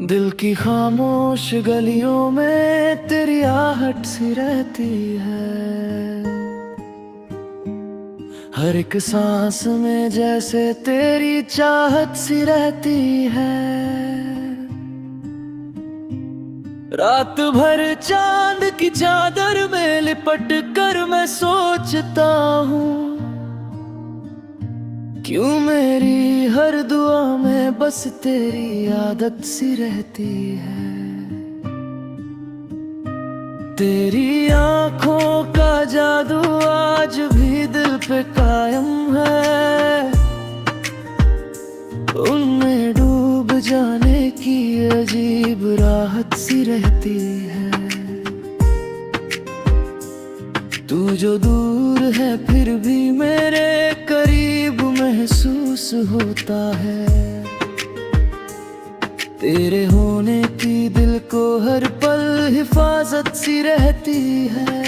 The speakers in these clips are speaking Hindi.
दिल की खामोश गलियों में तेरी आहट सी रहती है। हर एक सांस में जैसे तेरी चाहत सी रहती है। रात भर चांद की चादर में लिपट कर मैं सोचता हूँ, क्यों मेरी हर दुआ में बस तेरी आदत सी रहती है। तेरी आंखों का जादू आज भी दिल पे कायम है। उनमें डूब जाने की अजीब राहत सी रहती है। तू जो दूर है फिर भी मेरे करीब महसूस होता है। तेरे होने की दिल को हर पल हिफाजत सी रहती है।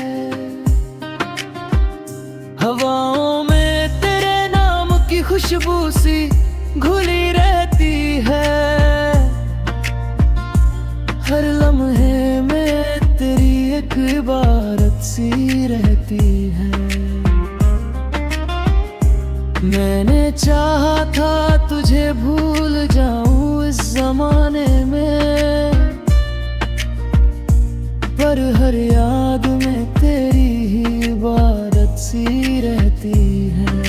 हवाओं में तेरे नाम की खुशबू सी घुली रहती है। हर लम्हे में तेरी एक इबारत सी रहती है। मैंने चाहा था तुझे भूल जाऊं इस जमाने में, पर हर याद में तेरी ही इबारत सी रहती है।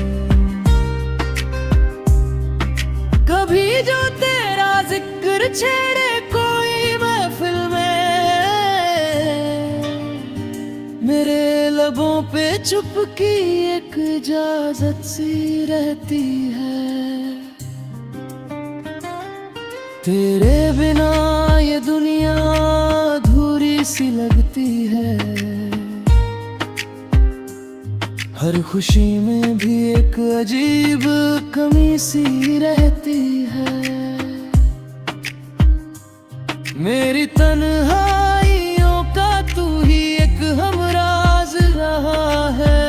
कभी जो तेरा जिक्र छेड़े कोई महफिल में, मेरे लबों पे चुपकी एक इजाजत सी रहती है। तेरे बिना ये दुनिया अधूरी सी लगती है। हर खुशी में भी एक अजीब कमी सी रहती है। मेरी तन्हाइयों का तू ही एक हमराज रहा है।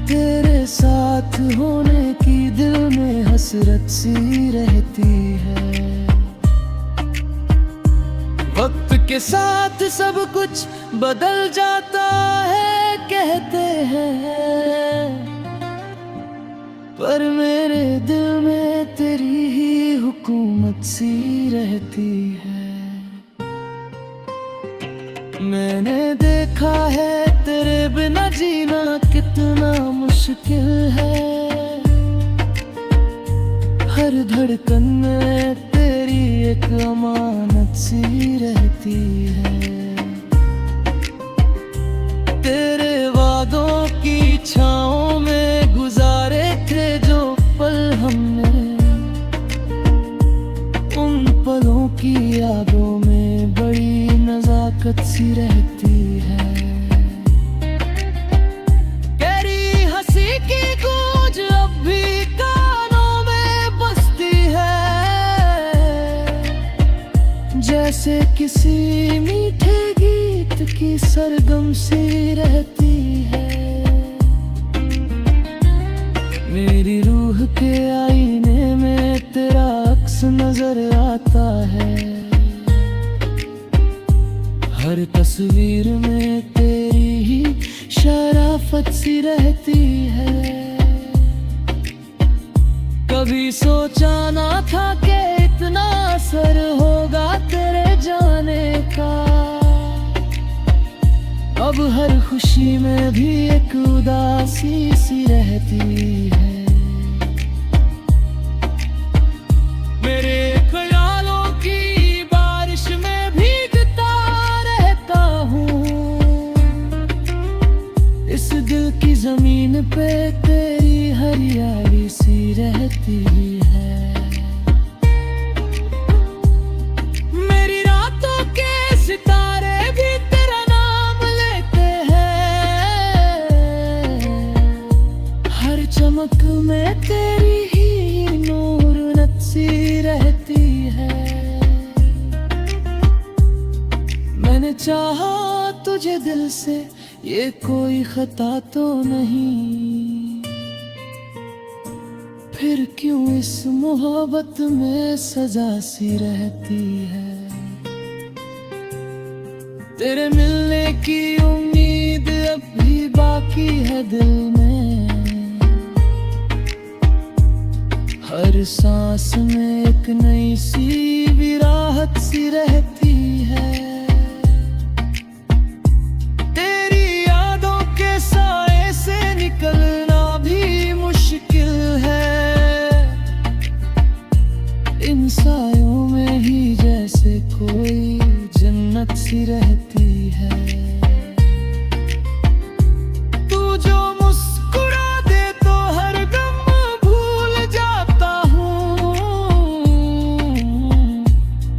तेरे साथ होने की दिल में हसरत सी रहती है। वक्त के साथ सब कुछ बदल जाता है कहते हैं, पर मेरे दिल में तेरी ही हुकूमत सी रहती है। मैंने देखा है तेरे बिना जीना कितना मुश्किल है। हर धड़कन में तेरी एक अमानत सी रहती है। तेरे वादों की छाओं में गुजारे थे जो पल हमने, उन पलों की यादों में बड़ी नजाकत सी रहती है। तेरी हंसी की गूंज अब भी कानों में बसती है, जैसे किसी मीठे गीत की सरगम सी रहती है। मेरी रूह के आईने में तेरा अक्स नजर आता है। हर तस्वीर में तेरी ही शराफत सी रहती है। कभी सोचा ना था कि इतना असर होगा तेरे जाने का। अब हर खुशी में भी एक उदासी सी रहती है। मेरे ख्यालों की बारिश में भीगता रहता हूँ। इस दिल की जमीन पे तेरी हरियाली सी रहती है। मेरी रातों के सितारे भी तेरा नाम लेते हैं। हर चमक में तेरी ही नूरत सी रहती है। मैंने चाहा तुझे दिल से, ये कोई खता तो नहीं, फिर क्यों इस मोहब्बत में सजा सी रहती है। तेरे मिलने की उम्मीद अब भी बाकी है दिल में। हर सांस में एक नई सी विराहत सी रहती है। तेरी यादों के साए से निकलना भी मुश्किल है। इन सायों में ही जैसे कोई जन्नत सी रहती है। तू जो मुस्कुरा दे तो हर गम भूल जाता हूँ।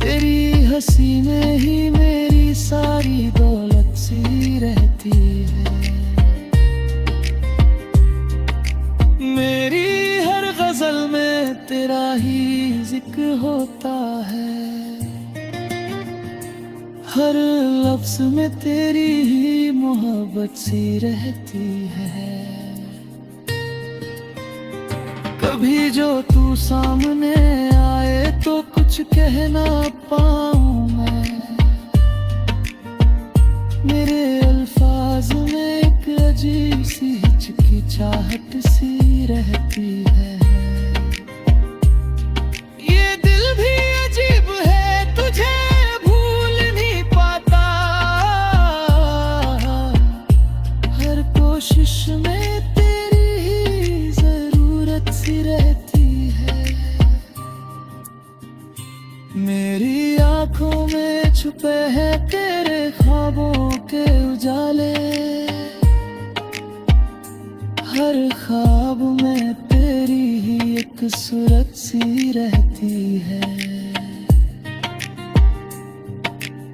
तेरी हंसी में ही मेरी सारी दौलत सी रहती है। मेरी हर गजल में तेरा ही जिक्र होता है। हर लफ्ज में तेरी ही मोहब्बत सी रहती है। कभी जो तू सामने आए तो कुछ कह ना पाऊं मैं। मेरे अल्फाज में एक अजीब सी हिचकिचाहट सी रहती है। ये दिल भी अजीब है, तुझे भूल नहीं पाता। हर कोशिश में तेरी ही जरूरत सी रहती है। मेरी आंखों में छुपे हैं तेरे ख्वाबों के उजाले। हर ख्वाब में तेरी ही एक सूरत सी रहती है।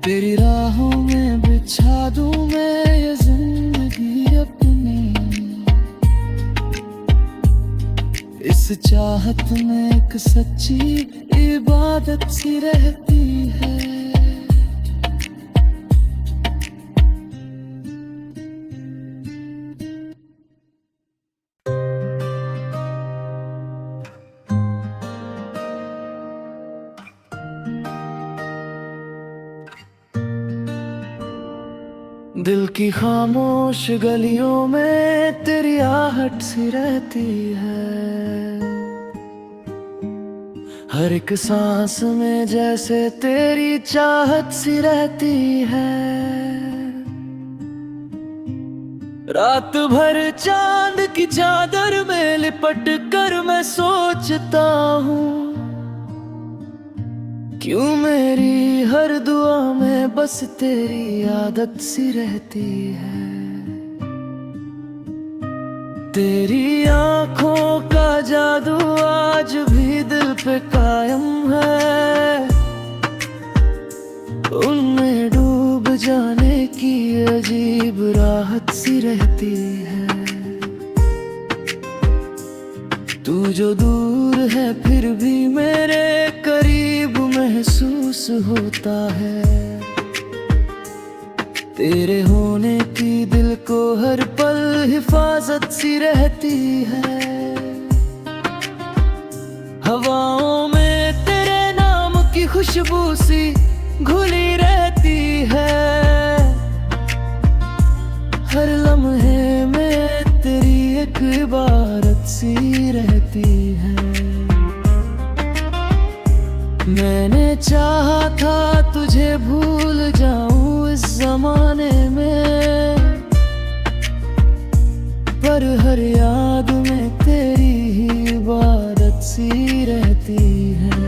तेरी राहों में बिछा दूं मैं ये जिंदगी अपनी। इस चाहत में एक सच्ची इबादत सी रहती है। दिल की खामोश गलियों में तेरी आहट सी रहती है। हर एक सांस में जैसे तेरी चाहत सी रहती है। रात भर चांद की चादर में लिपट कर मैं सोचता हूँ। क्यों मेरी हर दुआ में बस तेरी आदत सी रहती है। तेरी आंखों का जादू आज भी दिल पे कायम है। उनमें डूब जाने की अजीब राहत सी रहती है। तू जो दूर है फिर भी मेरे करीब महसूस होता है। तेरे होने की दिल को हर पल हिफाजत सी रहती है। हवाओं में तेरे नाम की खुशबू सी घुली रहती है। हर लम्हे में तेरी एक इबारत सी रहती है। मैंने चाहा था तुझे भूल जाऊं इस जमाने में। पर हर याद में तेरी ही इबारत सी रहती है।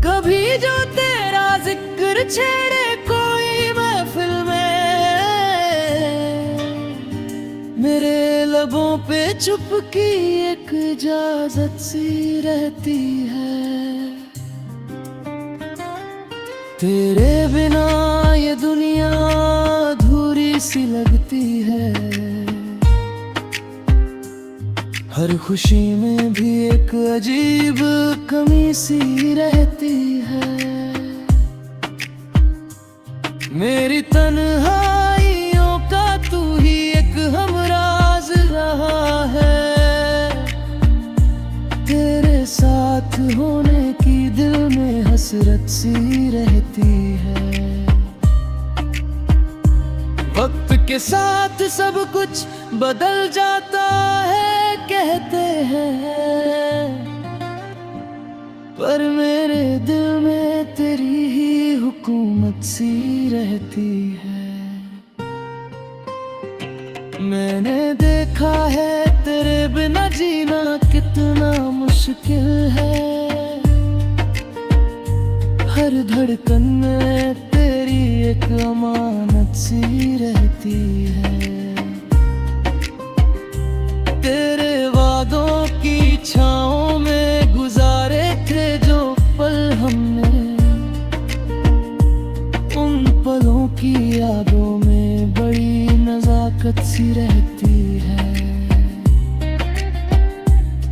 कभी जो तेरा जिक्र छेड़े कोई महफिल में, मेरे लबों पे चुपकी एक इजाजत सी रहती है। तेरे बिना ये दुनिया अधूरी सी लगती है। हर खुशी में भी एक अजीब कमी सी रहती है। मेरी तन्हाइयों का तू ही एक हमराज रहा है। होने की दिल में हसरत सी रहती है। वक्त के साथ सब कुछ बदल जाता है कहते हैं, पर मेरे दिल में तेरी ही हुकूमत सी रहती है। मैंने देखा है तेरे बिना जीना कितना मुश्किल है। हर धड़कन में तेरी एक अमानत सी रहती है। तेरे वादों की छाँव में गुजारे थे जो पल हमने, उन पलों की यादों में बड़ी नजाकत सी रहती है।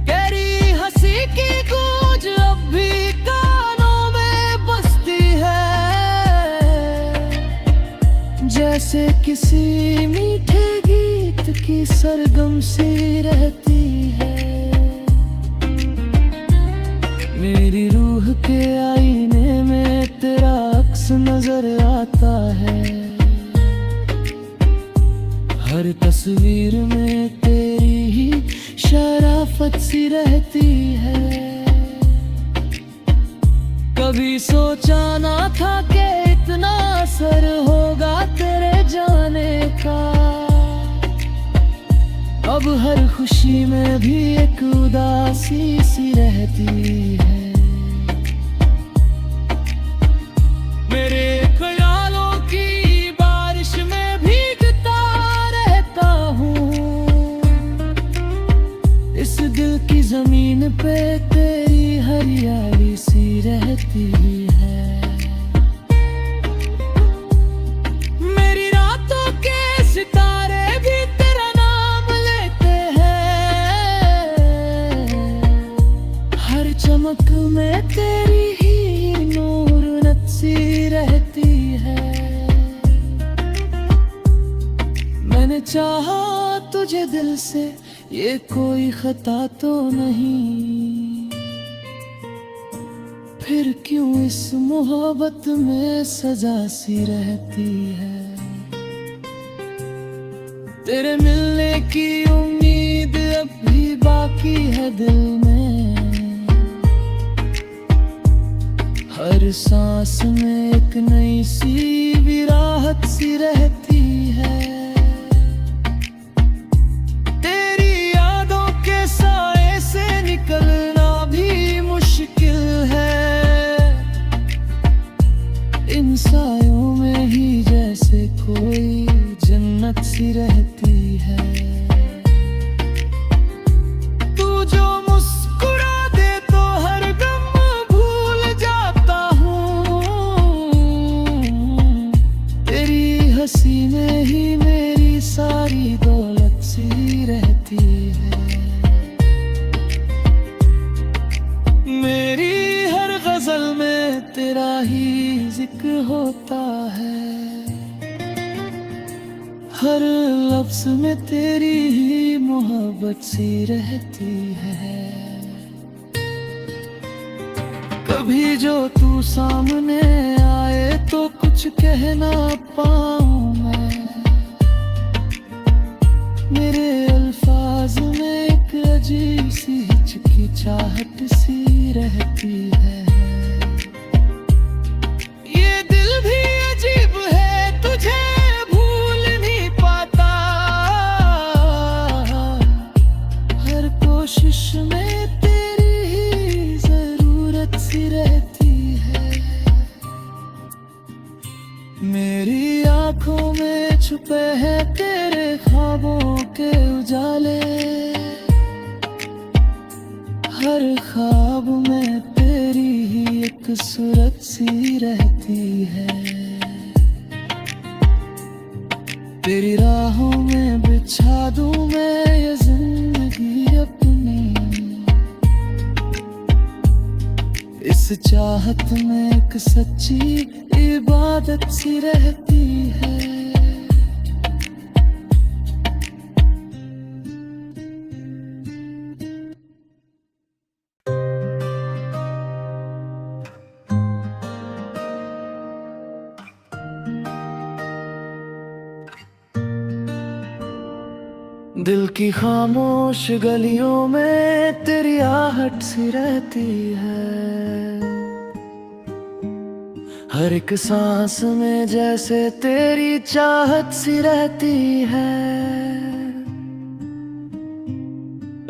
गहरी हंसी की गूंज अब भी कानों में बसती है, जैसे किसी मीठे गीत की सरगम सी रहती है। मेरी रूह के आईने में तेरा अक्स नजर आता है। हर तस्वीर में तेरी ही शराफत सी रहती है। कभी सोचा ना था कि इतना असर होगा तेरे जाने का। अब हर खुशी में भी एक उदासी सी रहती है। मेरे ख्यालों की बारिश में भीगता रहता हूँ। इस दिल की जमीन पे तेरी हरियाली सी रहती है। मेरी रातों के सितारे भी तेरा नाम लेते हैं। हर चमक में तेरी ही नूरत सी रहती है। मैंने चाहा तुझे दिल से, ये कोई खता तो नहीं, फिर क्यों इस मोहब्बत में सजा सी रहती है। तेरे मिलने की उम्मीद अब भी बाकी है दिल में। हर सांस में एक नई सी विराहत सी रहती है। तेरी यादों के साए से निकलना भी मुश्किल है। इन सायों में ही जैसे कोई जन्नत सी रहती है। तू जो मुस्कुरा दे तो हर गम भूल जाता हूँ। तेरी हंसी में ही मेरी सारी दौलत सी रहती है। मेरी हर गजल में तेरा ही जिक्र होता है। हर लफ्ज में तेरी ही मोहब्बत सी रहती है। कभी जो तू सामने आए तो कुछ कह ना पाऊं मैं। मेरे अल्फाज में एक अजीब सी हिचकिचाहट सी रहती है। ये दिल भी अजीब है, तुझे भूल नहीं पाता। हर कोशिश में तेरी ही जरूरत सी रहती है। मेरी आंखों में छुपे हैं तेरे ख्वाबों के उजाले। हर ख्वाब में तेरी ही एक सूरत सी रहती है। तेरी राहों में बिछा दूं मैं ये जिंदगी अपनी। इस चाहत में एक सच्ची इबादत सी रहती है। दिल की खामोश गलियों में तेरी आहट सी रहती है। हर एक सांस में जैसे तेरी चाहत सी रहती है।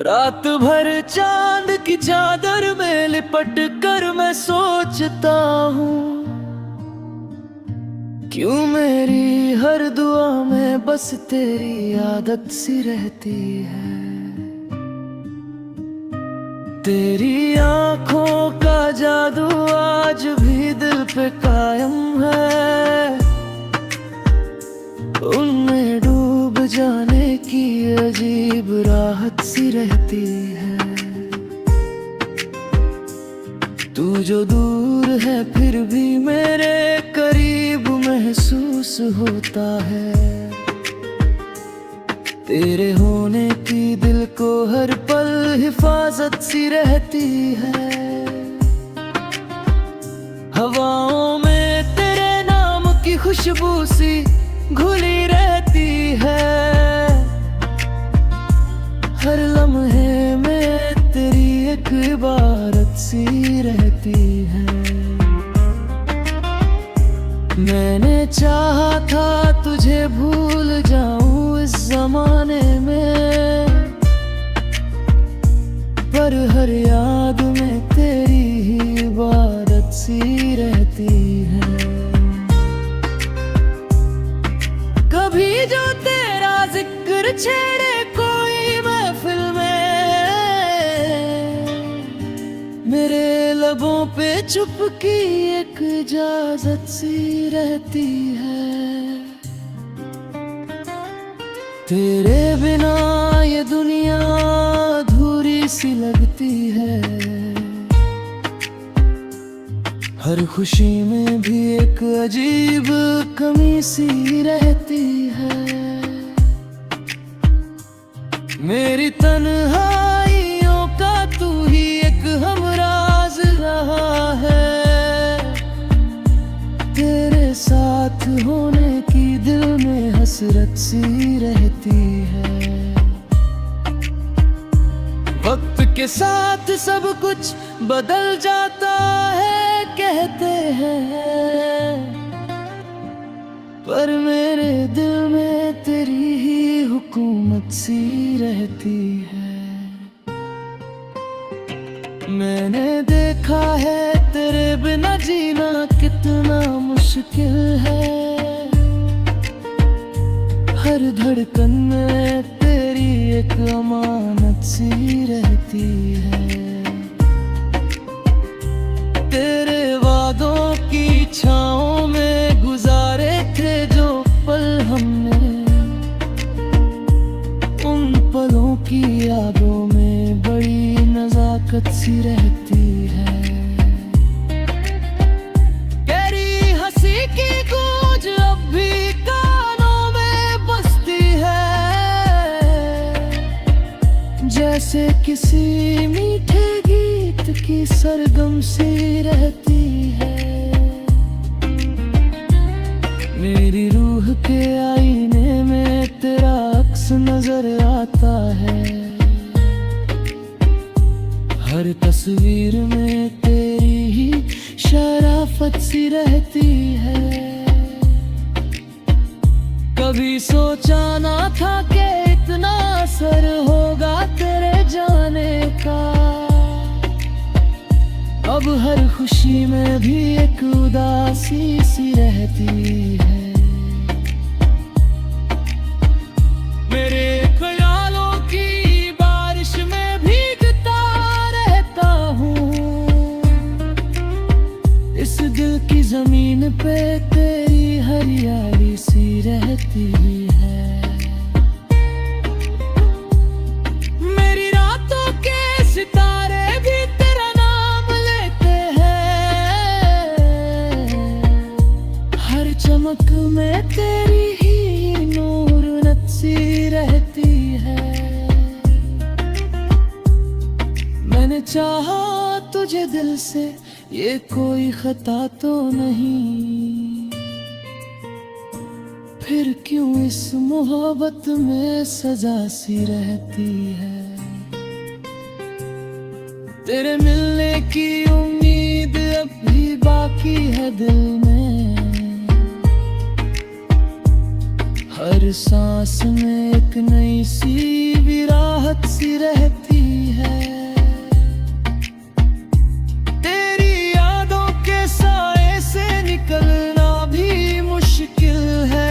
रात भर चांद की चादर में लिपट कर मैं सोचता हूँ, क्यों मेरी हर दुआ में बस तेरी आदत सी रहती है। तेरी आंखों का जादू आज भी दिल पे कायम है। उनमें डूब जाने की अजीब राहत सी रहती है। तू जो दूर है फिर भी मेरे करीब महसूस होता है। तेरे होने की दिल को हर पल हिफाजत सी रहती है। हवाओं में तेरे नाम की खुशबू सी घुली रहती है। हर लम्हे में तेरी एक इबारत सी रहती है। मैंने चाहा था तुझे भूल जाऊं इस जमाने में, पर हर याद में तेरी ही इबारत सी रहती है। कभी जो तेरा जिक्र छेड़े कोई महफिल में, मेरे लबों पे चुपकी एक इजाजत सी रहती है। तेरे बिना ये दुनिया अधूरी सी लगती है। हर खुशी में भी एक अजीब कमी सी रहती है। मेरी तन्हाइयों का तू ही एक हमराज रहा है। तेरे साथ होने की दिल में हसरत सी रहती है। वक्त के साथ सब कुछ बदल जाता है कहते हैं, पर मेरे दिल में तेरी ही हुकूमत सी रहती है। मैंने देखा है तेरे बिना जीना कितना मुश्किल है। हर धड़कन में तेरी एक अमानत सी रहती है। तेरे वादों की छाओं में गुजारे थे जो पल हमने, उन पलों की यादों में बड़ी नजाकत सी रहती है। गहरी हंसी की गूंज अब भी कानों में बसती है, जैसे किसी मीठे गीत की सरगम सी रहती है। मेरी रूह के आईने में तेरा अक्स नजर आता है। हर तस्वीर में तेरी ही शराफत सी रहती है। कभी सोचा ना था कि इतना असर होगा तेरे जाने का। अब हर खुशी में भी एक उदासी सी रहती है। मेरे ख्यालों की बारिश में भीगता रहता हूँ। इस दिल की जमीन पे तेरी हरियाली सी रहती है। मेरी रातों के सितारे भी तेरा नाम लेते हैं। हर चमक में तेरी ही नूरनत सी रहती है। मैंने चाहा तुझे दिल से, ये कोई खता तो नहीं, फिर क्यों इस मोहब्बत में सजा सी रहती है। तेरे मिलने की उम्मीद अब भी बाकी है दिल में। हर सांस में एक नई सी विराहत सी रहती है। तेरी यादों के साए से निकलना भी मुश्किल है।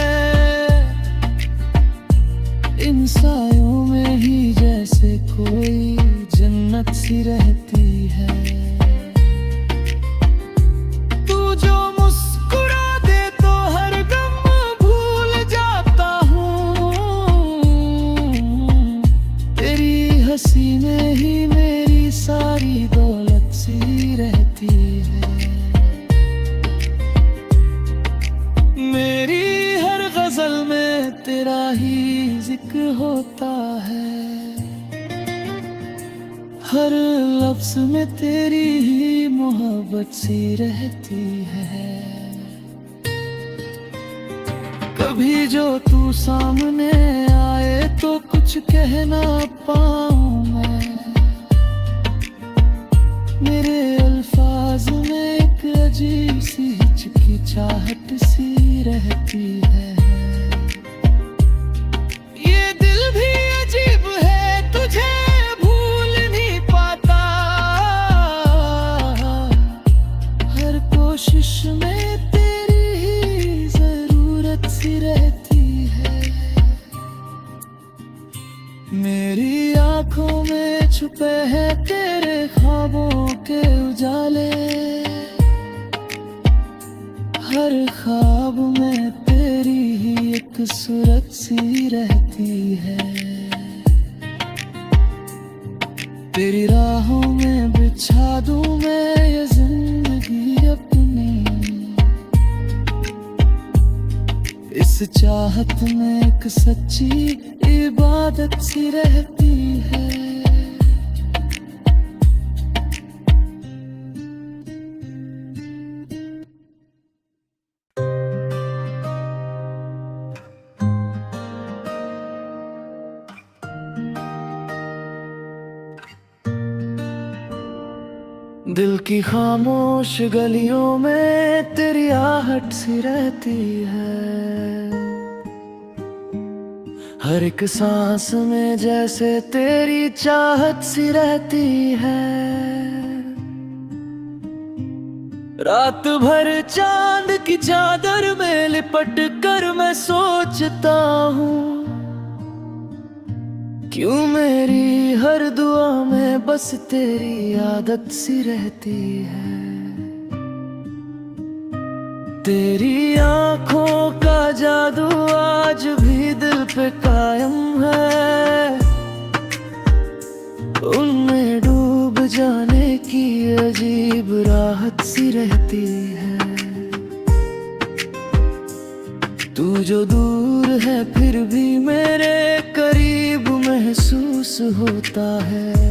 इन सायों में ही जैसे कोई जन्नत सी रहती है। तू जो मुस्कुरा दे तो हर गम भूल जाता हूँ। तेरी हंसी में ही मेरी सारी दौलत सी रहती है। मेरी हर गजल में तेरा ही जिक्र होता है। हर लफ्ज में तेरी ही मोहब्बत सी रहती है। कभी जो तू सामने आए तो कुछ कह ना पाऊं मैं। मेरे अल्फाज में एक अजीब सी हिचकिचाहट सी रहती है। ये दिल भी अजीब है, तुझे कोशिश में तेरी ही जरूरत सी रहती है। मेरी आंखों में छुपे हैं तेरे ख्वाबों के उजाले। हर ख्वाब में तेरी ही एक सूरत सी रहती है। तेरी राहों में बिछा दूं मैं ये जिंदगी अपनी। इस चाहत में एक सच्ची इबादत सी रहती है। दिल की खामोश गलियों में तेरी आहट सी रहती है। हर एक सांस में जैसे तेरी चाहत सी रहती है। रात भर चांद की चादर में लिपट कर मैं सोचता हूँ, क्यों मेरी हर दुआ में बस तेरी आदत सी रहती है। तेरी आंखों का जादू आज भी दिल पे कायम है। उनमें डूब जाने की अजीब राहत सी रहती है। तू जो दूर है फिर भी मेरे करीब महसूस होता है।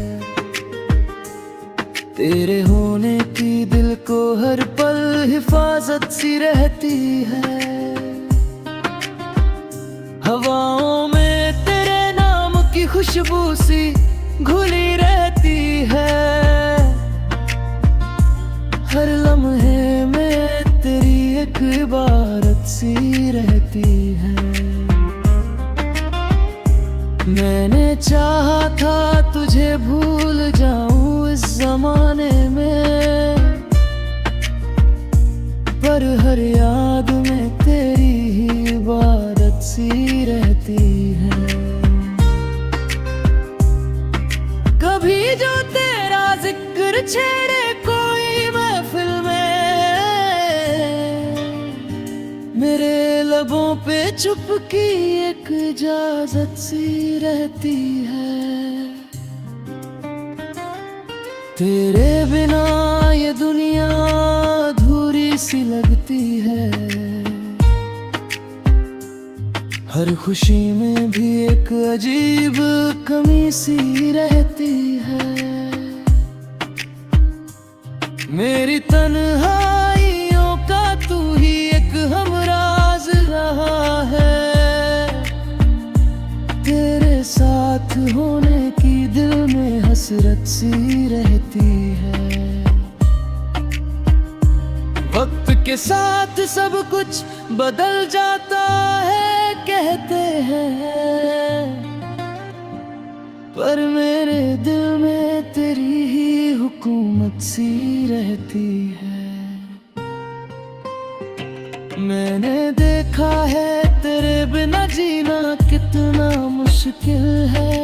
तेरे होने की दिल को हर पल हिफाजत सी रहती है। हवाओं में तेरे नाम की खुशबू सी घुली रहती है। हर लम्हे में तेरी एक इबारत सी रहती है। मैंने चाहा था तुझे भूल जाऊं इस जमाने में, पर हर याद में तेरी ही इबारत सी रहती है। कभी जो तेरा जिक्र छेड़े कोई महफिल में, मेरे लबों पे चुपकी एक इजाजत सी रहती है। तेरे बिना ये दुनिया अधूरी सी लगती है। हर खुशी में भी एक अजीब कमी सी रहती है। मेरी तन्हाइयों का तू ही एक हमराज रहा है। होने की दिल में हसरत सी रहती है। वक्त के साथ सब कुछ बदल जाता है कहते हैं, पर मेरे दिल में तेरी ही हुकूमत सी रहती है। मैंने देखा है तेरे बिना जीना कितना मुश्किल है।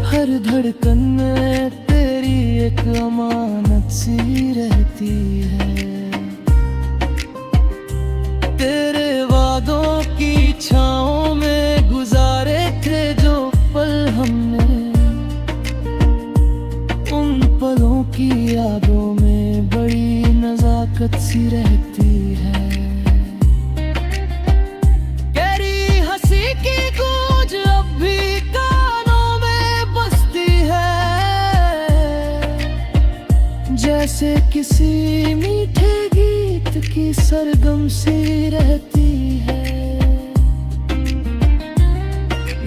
हर धड़कन में तेरी एक अमानत सी रहती है। तेरे वादों की छाँव में गुजारे थे जो पल हमने, उन पलों की यादों में बड़ी नजाकत सी रहती है। गहरी हंसी की गूंज अब भी कानों में बजती है, जैसे किसी मीठे गीत की सरगम सी रहती है।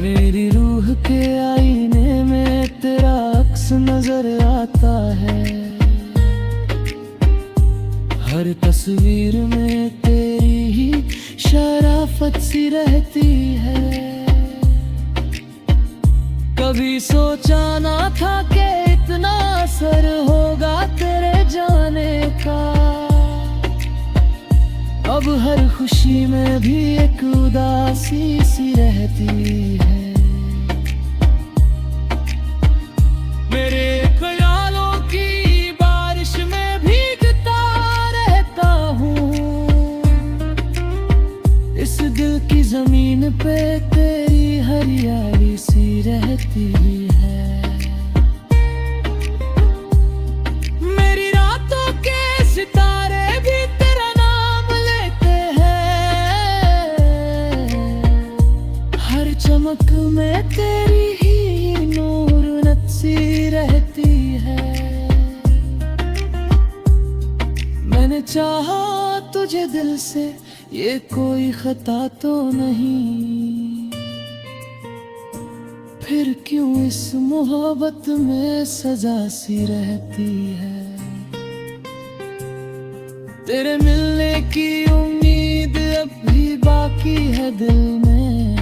मेरी रूह के आईने में तेरा अक्स नजर आता है। हर तस्वीर में तेरी ही शराफत सी रहती है। कभी सोचा ना था कि इतना असर होगा तेरे जाने का। अब हर खुशी में भी एक उदासी सी रहती है। मेरे ख्यालों की बारिश में भीगता रहता हूँ। इस दिल की जमीन पे तेरी हरियाली सी रहती है। मेरी रातों के सितारे भी तेरा नाम लेते हैं। हर चमक में तेरी ही नूरत सी रहती है। मैंने चाहा तुझे दिल से, ये कोई खता तो नहीं, फिर क्यों इस मोहब्बत में सजा सी रहती है। तेरे मिलने की उम्मीद अब भी बाकी है दिल में।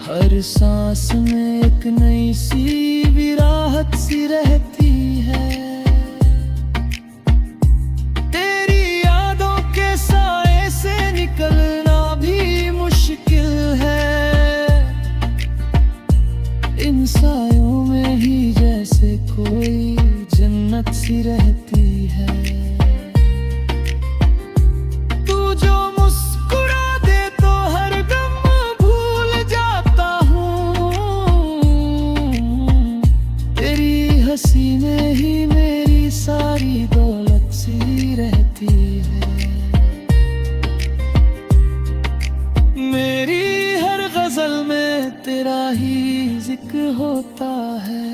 हर सांस में एक नई सी विराहत सी रहती है। तेरी यादों के साए से निकलना भी मुश्किल है। इन सायों में ही जैसे कोई जन्नत सी रहती है। तू जो मुस्कुरा दे तो हर गम भूल जाता हूँ। तेरी हंसी में ही मेरी सारी दौलत सी रहती है। मेरी हर गजल में तेरा ही जिक्र होता है।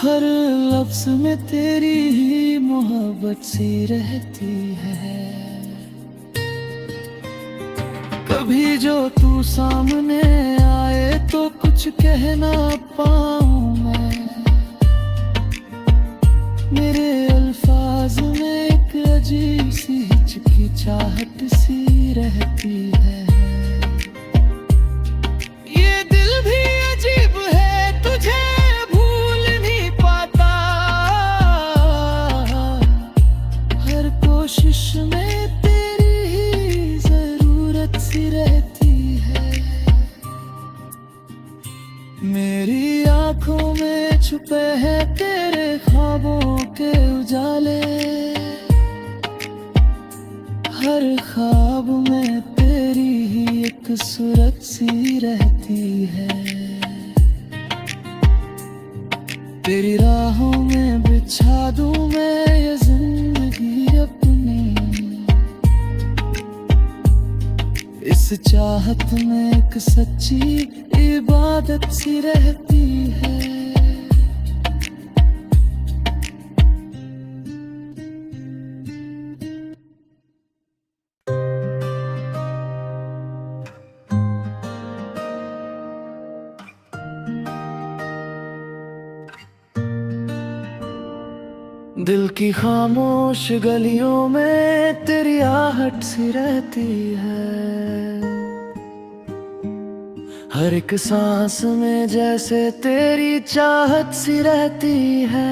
हर लफ्ज में तेरी ही मोहब्बत सी रहती है। कभी जो तू सामने आए तो कुछ कह ना पाऊं मैं। मेरे अल्फाज में एक अजीब सी हिचकिचाहट सी रहती है। ये दिल भी अजीब है, तुझे भूल नहीं पाता। हर कोशिश में तेरी ही जरूरत सी रहती है। मेरी आंखों में छुपे हैं तेरे ख्वाबों के उजाले। हर ख्वाब में तेरी ही एक सूरत सी रहती है। तेरी राहों में बिछा दूं मैं ये जिंदगी अपनी। इस चाहत में एक सच्ची इबादत सी रहती है। दिल की खामोश गलियों में तेरी आहट सी रहती है। हर एक सांस में जैसे तेरी चाहत सी रहती है।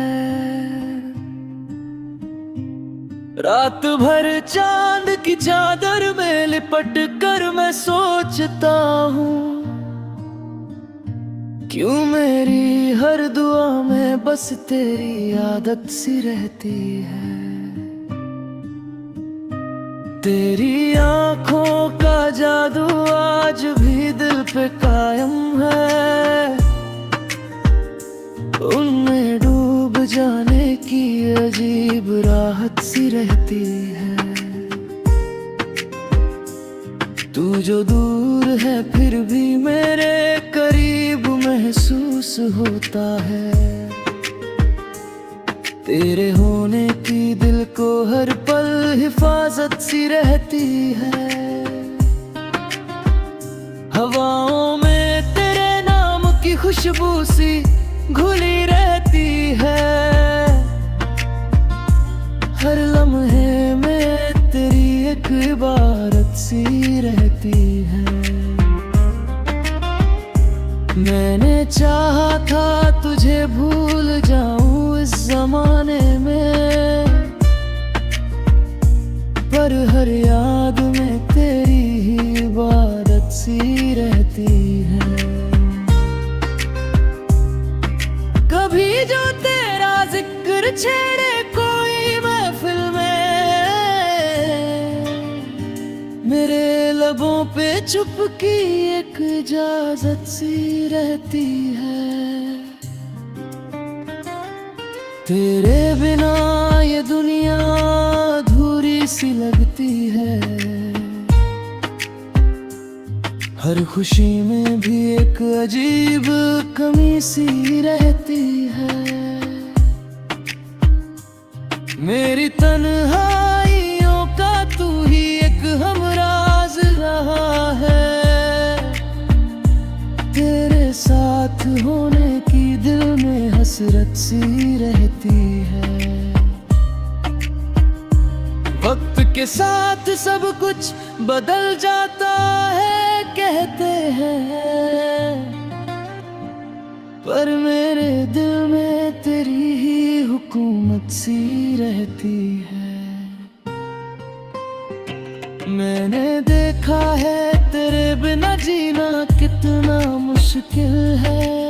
रात भर चांद की चादर में लिपट कर मैं सोचता हूँ, क्यों मेरी हर दुआ में बस तेरी आदत सी रहती है। तेरी आंखों का जादू आज भी दिल पे कायम है। उनमें डूब जाने की अजीब राहत सी रहती है। तू जो दूर है फिर भी मेरे करीब महसूस होता है। तेरे होने की दिल को हर पल हिफाजत सी रहती है। हवाओं में तेरे नाम की खुशबू सी घुली रहती है। हर लम्हे में तेरी एक इबारत सी रहती है। मैंने चाहा था तुझे भूल जाऊं इस जमाने में, पर हर याद में तेरी ही इबारत सी रहती है। कभी जो तेरा जिक्र छेड़े कोई महफिल में, मेरे लबों पे चुपकी एक इजाजत सी रहती है। तेरे बिना ये दुनिया अधूरी सी लगती है। हर खुशी में भी एक अजीब कमी सी रहती है। मेरी तन्हाइयों का तू ही एक हमराज रहा है। तेरे साथ होने की दिल में हसरत सी रहती है। वक्त के साथ सब कुछ बदल जाता है कहते हैं, पर मेरे दिल में तेरी ही हुकूमत सी रहती है। मैंने देखा है तेरे बिना जीना कितना मुश्किल है।